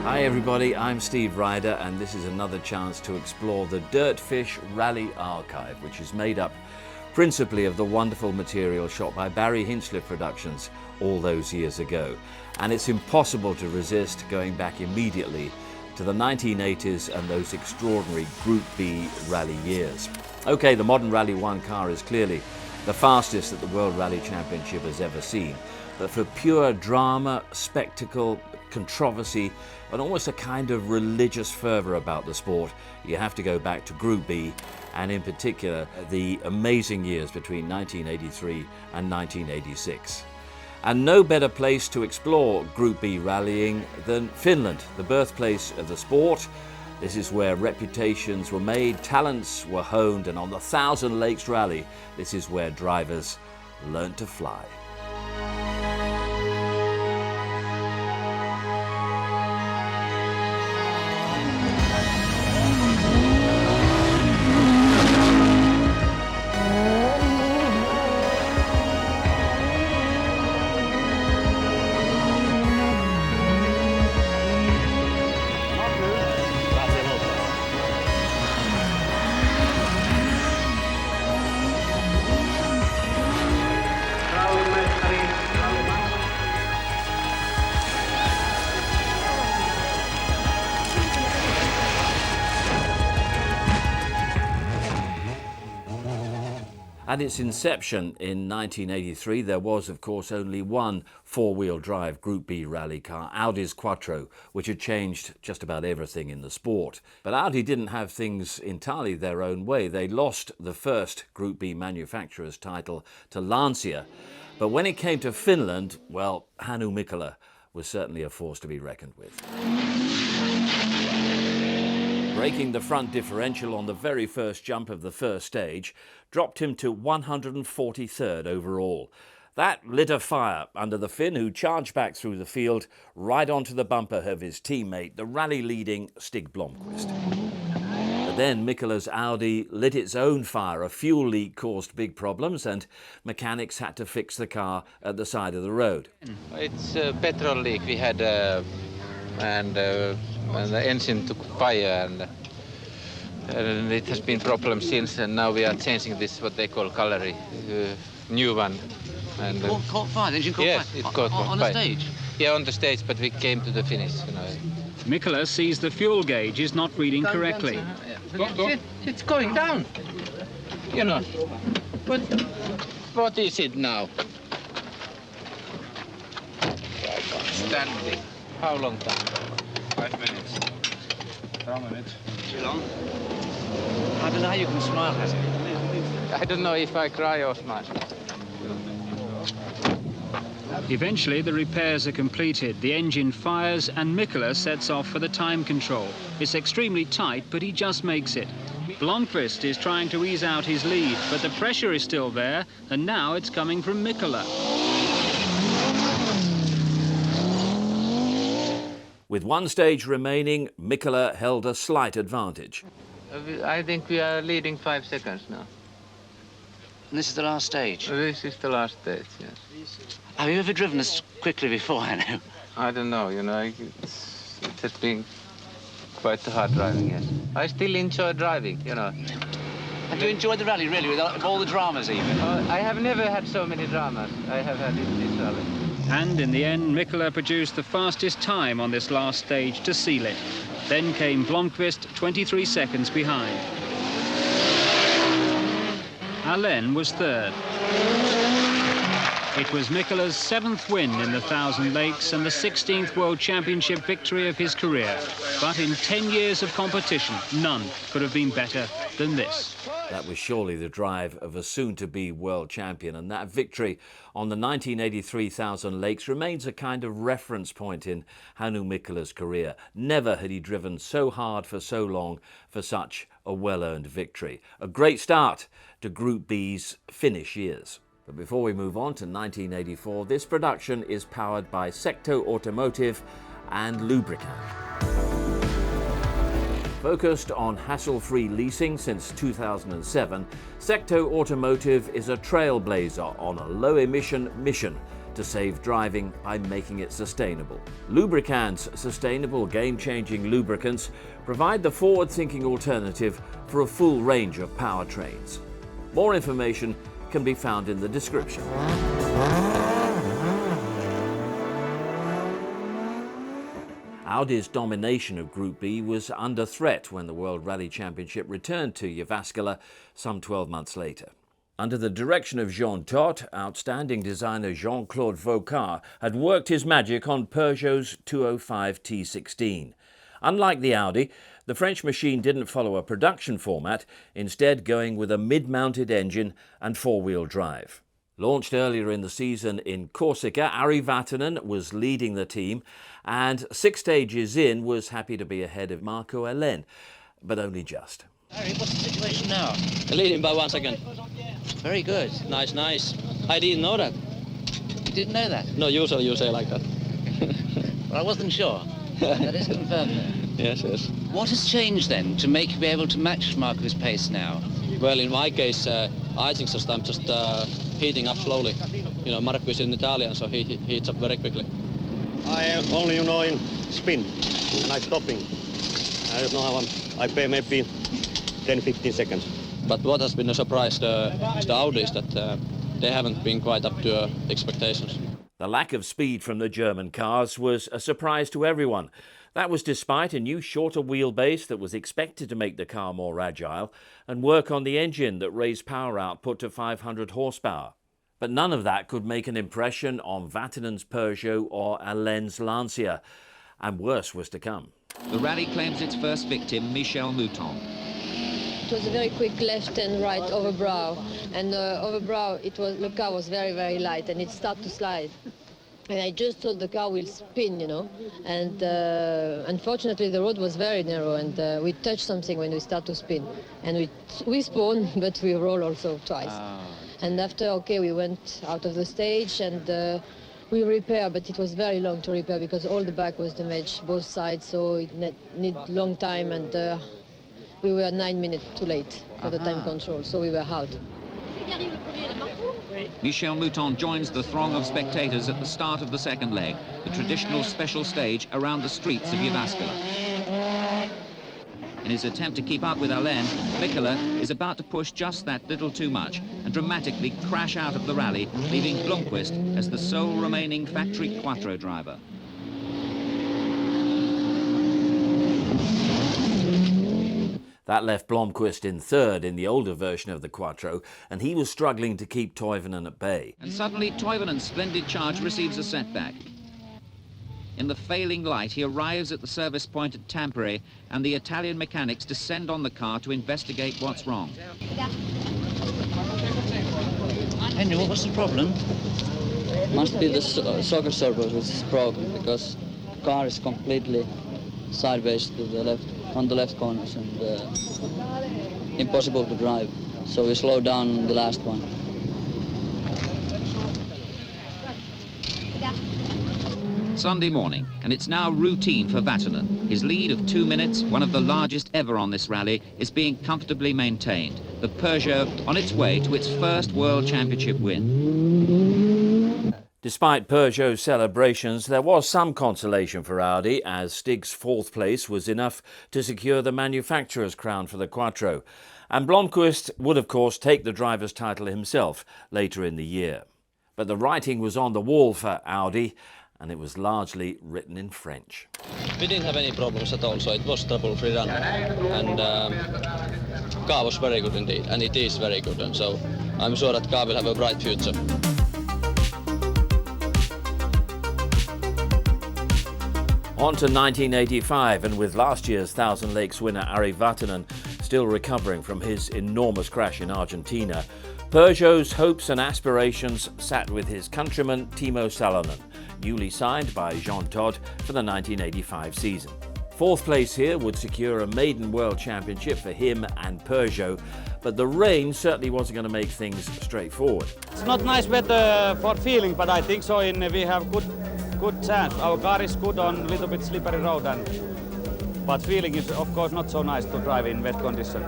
Hi everybody, I'm Steve Ryder and this is another chance to explore the Dirtfish Rally Archive, which is made up principally of the wonderful material shot by Barry Hinchliffe Productions all those years ago. And it's impossible to resist going back immediately to the 1980s and those extraordinary Group B rally years. Okay, the modern Rally 1 car is clearly the fastest that the World Rally Championship has ever seen. But for pure drama, spectacle, controversy, and almost a kind of religious fervour about the sport, you have to go back to Group B, and in particular the amazing years between 1983 and 1986. And no better place to explore Group B rallying than Finland, the birthplace of the sport. This is where reputations were made, talents were honed, and on the Thousand Lakes Rally, this is where drivers learned to fly. At its inception in 1983, there was, of course, only one four-wheel drive Group B rally car, Audi's Quattro, which had changed just about everything in the sport. But Audi didn't have things entirely their own way. They lost the first Group B manufacturer's title to Lancia. But when it came to Finland, well, Hannu Mikkola was certainly a force to be reckoned with. Breaking the front differential on the very first jump of the first stage dropped him to 143rd overall. That lit a fire under the Finn, who charged back through the field right onto the bumper of his teammate, the rally-leading Stig Blomqvist. But then Mikkola's Audi lit its own fire. A fuel leak caused big problems and mechanics had to fix the car at the side of the road. It's a petrol leak we had, and the engine took fire, and it has been problem since, and now we are changing this, what they call gallery, new one. And caught fire, the engine caught yes, fire? It caught fire. On the stage? Yeah, on the stage, but we came to the finish, you know. Mikkola sees the fuel gauge is not reading correctly. It's going down, you know. But what is it now? Standing. How long time? 5 minutes. 10 minutes. Too long? I don't know how you can smile, Hassan. I don't know if I cry or smile. Eventually, the repairs are completed. The engine fires and Mikkola sets off for the time control. It's extremely tight, but he just makes it. Blomqvist is trying to ease out his lead, but the pressure is still there, and now it's coming from Mikkola. With one stage remaining, Mikkola held a slight advantage. I think we are leading 5 seconds now. And this is the last stage? This is the last stage, yes. Have you ever driven this quickly before, Hannu? I don't know, you know, it has been quite hard driving, yes. I still enjoy driving, you know. Have you enjoyed the rally, really, with all the dramas, even? I have never had so many dramas I have had in this rally. And in the end, Mikkola produced the fastest time on this last stage to seal it. Then came Blomqvist, 23 seconds behind. Allen was third. It was Mikkola's 7th win in the Thousand Lakes and the 16th World Championship victory of his career. But in 10 years of competition, none could have been better than this. That was surely the drive of a soon-to-be world champion, and that victory on the 1983 Thousand Lakes remains a kind of reference point in Hannu Mikkola's career. Never had he driven so hard for so long for such a well-earned victory. A great start to Group B's Finnish years. But before we move on to 1984, this production is powered by Secto Automotive and Lubrican. Focused on hassle-free leasing since 2007, Secto Automotive is a trailblazer on a low-emission mission to save driving by making it sustainable. Lubricant's sustainable, game-changing lubricants provide the forward-thinking alternative for a full range of powertrains. More information can be found in the description. Audi's domination of Group B was under threat when the World Rally Championship returned to Jyväskylä some 12 months later. Under the direction of Jean Todt, outstanding designer Jean-Claude Vauquard had worked his magic on Peugeot's 205 T16. Unlike the Audi, the French machine didn't follow a production format, instead going with a mid-mounted engine and four-wheel drive. Launched earlier in the season in Corsica, Ari Vatanen was leading the team and 6 stages in was happy to be ahead of Marco Hélène, but only just. Harry, what's the situation now? Leading by 1 second. Very good. Nice, nice. I didn't know that. You didn't know that? No, usually you say like that. Well, I wasn't sure. That is confirmed there. Yes, yes. What has changed then to make you be able to match Marco's pace now? Well, in my case, I think just I'm just heating up slowly. You know, Marco is in Italian, so he heats up very quickly. I am only, in spin, and I'm stopping. I don't know how I pay maybe 10-15 seconds. But what has been a surprise is the Audis that they haven't been quite up to expectations. The lack of speed from the German cars was a surprise to everyone. That was despite a new shorter wheelbase that was expected to make the car more agile and work on the engine that raised power output to 500 horsepower. But none of that could make an impression on Vatanen's Peugeot or Hélène's Lancia, and worse was to come. The rally claims its first victim, Michel Mouton. It was a very quick left and right over brow, and over brow the car was very, very light and it started to slide. And I just thought the car will spin, and unfortunately the road was very narrow and we touched something when we start to spin. And we spun, but we roll also twice. And after, we went out of the stage and we repaired, but it was very long to repair because all the back was damaged, both sides, so it needed long time and we were 9 minutes too late for the time control, so we were out. Michel Mouton joins the throng of spectators at the start of the second leg, the traditional special stage around the streets of Jyväskylä. In his attempt to keep up with Hélène, Mikkola is about to push just that little too much and dramatically crash out of the rally, leaving Blomqvist as the sole remaining factory Quattro driver. That left Blomqvist in third in the older version of the Quattro, and he was struggling to keep Toivonen at bay. And suddenly Toivonen's splendid charge receives a setback. In the failing light, he arrives at the service point at Tampere, and the Italian mechanics descend on the car to investigate what's wrong. Henry, what was the problem? Must be the shock servo which is broken because the car is completely sideways to the left, on the left corners, and impossible to drive. So we slowed down the last one. Sunday morning, and it's now routine for Vatanen. His lead of 2 minutes, one of the largest ever on this rally, is being comfortably maintained. The Peugeot on its way to its first World Championship win. Despite Peugeot's celebrations, there was some consolation for Audi, as Stig's fourth place was enough to secure the manufacturer's crown for the Quattro. And Blomqvist would, of course, take the driver's title himself later in the year. But the writing was on the wall for Audi, and it was largely written in French. We didn't have any problems at all, so it was trouble-free run. And car was very good indeed, and it is very good, and so I'm sure that car will have a bright future. On to 1985, and with last year's Thousand Lakes winner Ari Vatanen still recovering from his enormous crash in Argentina, Peugeot's hopes and aspirations sat with his countryman Timo Salonen, newly signed by Jean Todt for the 1985 season. Fourth place here would secure a maiden world championship for him and Peugeot, but the rain certainly wasn't going to make things straightforward. It's not nice weather for feeling, but I think so we have good chance. Our car is good on a little bit slippery road, but feeling is of course not so nice to drive in wet condition.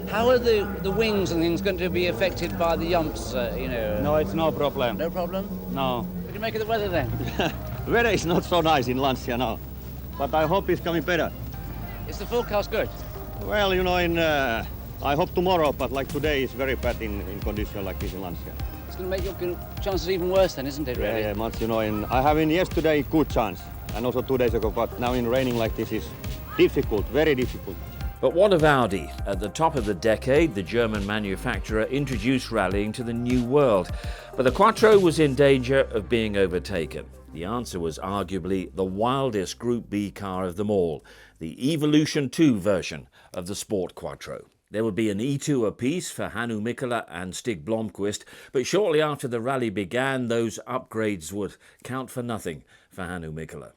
How are the wings and things going to be affected by the jumps, No, it's no problem. No problem? No. you make of the weather then? Weather is not so nice in Lancia now, but I hope it's coming better. Is the forecast good? Well, you know, I hope tomorrow, but like today is very bad in condition like this in Lancia. It's going to make your chances even worse then, isn't it, really? Yeah, much, you know, I have in yesterday good chance, and also 2 days ago, but now in raining like this is difficult, very difficult. But what of Audi? At the top of the decade, the German manufacturer introduced rallying to the new world. But the Quattro was in danger of being overtaken. The answer was arguably the wildest Group B car of them all, the Evolution 2 version of the Sport Quattro. There would be an E2 apiece for Hannu Mikkola and Stig Blomqvist, but shortly after the rally began, those upgrades would count for nothing for Hannu Mikkola.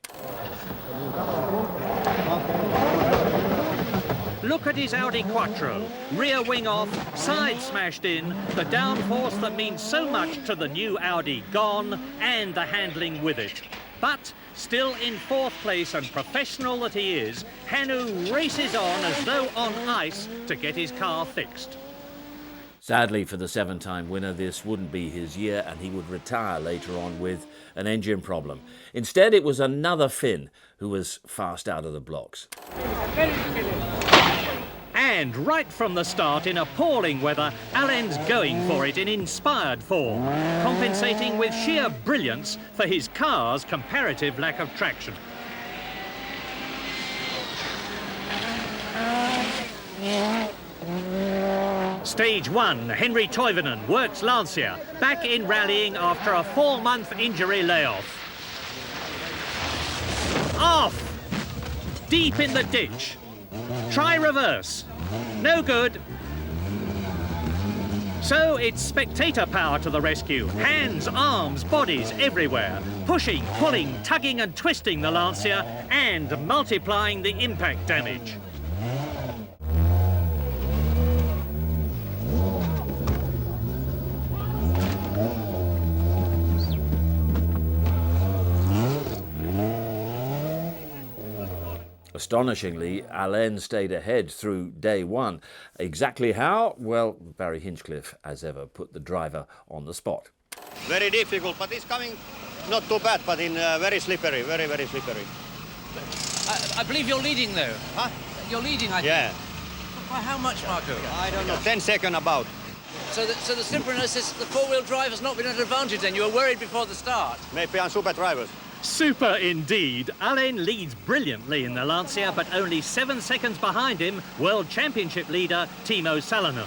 Look at his Audi Quattro. Rear wing off, side smashed in, the downforce that means so much to the new Audi gone, and the handling with it. But still in fourth place and professional that he is, Hannu races on as though on ice to get his car fixed. Sadly for the seven-time winner, this wouldn't be his year and he would retire later on with an engine problem. Instead, it was another Finn who was fast out of the blocks. And right from the start, in appalling weather, Alain's going for it in inspired form, compensating with sheer brilliance for his car's comparative lack of traction. Stage 1, Henry Toivonen works Lancia, back in rallying after a 4-month injury layoff. Off! Deep in the ditch. Try reverse. No good. So it's spectator power to the rescue. Hands, arms, bodies everywhere. Pushing, pulling, tugging and twisting the Lancia and multiplying the impact damage. Astonishingly, Alain stayed ahead through day one. Exactly how? Well, Barry Hinchcliffe, as ever, put the driver on the spot. Very difficult, but it's coming not too bad, but in very slippery, very, very slippery. I believe you're leading, though. Huh? You're leading, I think. Yeah. By how much, Marco? I don't know, 10 seconds about. So the slipperiness, the four-wheel drive has not been an advantage then? You were worried before the start? Maybe I'm super drivers. Super indeed. Alain leads brilliantly in the Lancia, but only 7 seconds behind him, World Championship leader Timo Salonen.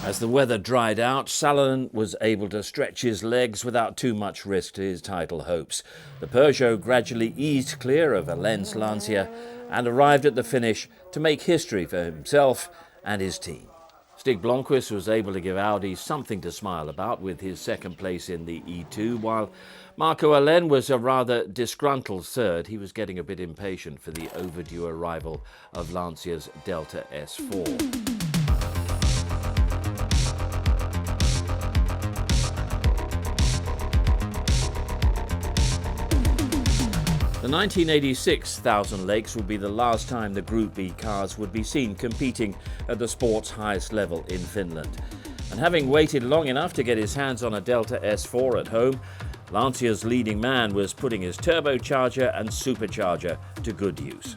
As the weather dried out, Salonen was able to stretch his legs without too much risk to his title hopes. The Peugeot gradually eased clear of Alain's Lancia and arrived at the finish to make history for himself and his team. Stig Blomqvist was able to give Audi something to smile about with his second place in the E2, while Marco Alain was a rather disgruntled third. He was getting a bit impatient for the overdue arrival of Lancia's Delta S4. The 1986 Thousand Lakes would be the last time the Group B cars would be seen competing at the sport's highest level in Finland. And having waited long enough to get his hands on a Delta S4 at home, Lancia's leading man was putting his turbocharger and supercharger to good use.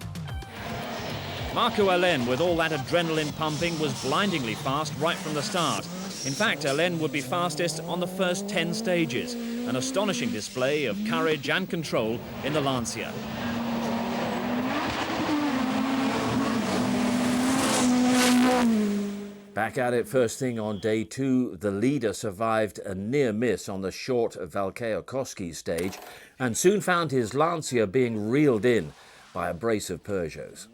Marco Alain, with all that adrenaline pumping, was blindingly fast right from the start. In fact, Alain would be fastest on the first 10 stages, an astonishing display of courage and control in the Lancia. Back at it first thing on day two, the leader survived a near miss on the short Valkeakoski stage and soon found his Lancia being reeled in by a brace of Peugeots.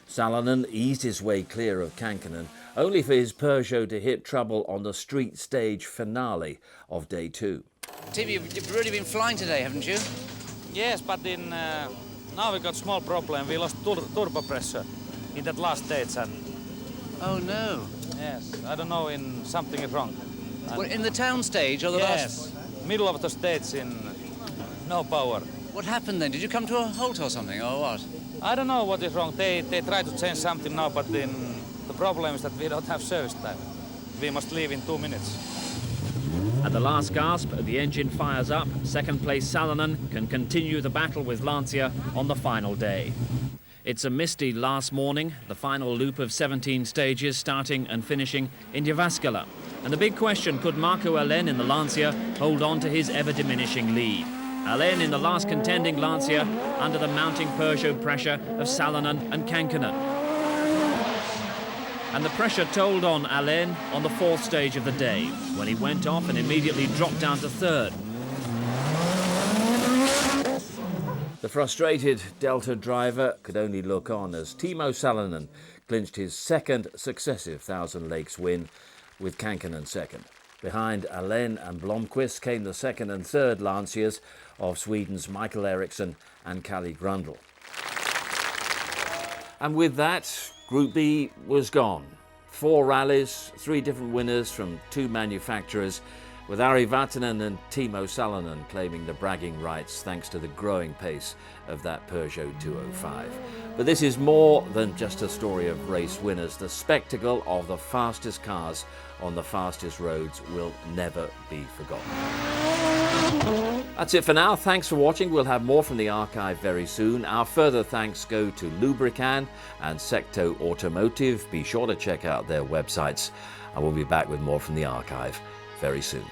Salonen eased his way clear of Kankkunen, only for his Peugeot to hit trouble on the street stage finale of day two. Tim, you've really been flying today, haven't you? Yes, but now we got small problem. We lost turbo pressure in that last stage. And oh no. Yes, I don't know, something is wrong. Well, in the town stage or the last? Yes, middle of the stage in no power. What happened then? Did you come to a halt or something, or what? I don't know what is wrong. They try to change something now, but the problem is that we don't have service time. We must leave in 2 minutes. At the last gasp, the engine fires up. Second place Salonen can continue the battle with Lancia on the final day. It's a misty last morning, the final loop of 17 stages starting and finishing in Jyväskylä. And the big question, could Marco Alén in the Lancia hold on to his ever-diminishing lead? Alén in the last contending Lancia under the mounting Peugeot pressure of Salonen and Kankkunen. And the pressure told on Alén on the fourth stage of the day, when he went off and immediately dropped down to third. The frustrated Delta driver could only look on as Timo Salonen clinched his second successive Thousand Lakes win, with Kankkunen second. Behind Alén and Blomqvist came the second and third Lancias of Sweden's Michael Eriksson and Kalle Grundle. And with that, Group B was gone. 4 rallies, 3 different winners from 2 manufacturers, with Ari Vatanen and Timo Salonen claiming the bragging rights thanks to the growing pace of that Peugeot 205. But this is more than just a story of race winners. The spectacle of the fastest cars on the fastest roads will never be forgotten. That's it for now. Thanks for watching. We'll have more from the archive very soon. Our further thanks go to Lubrican and Secto Automotive. Be sure to check out their websites, and we'll be back with more from the archive very soon.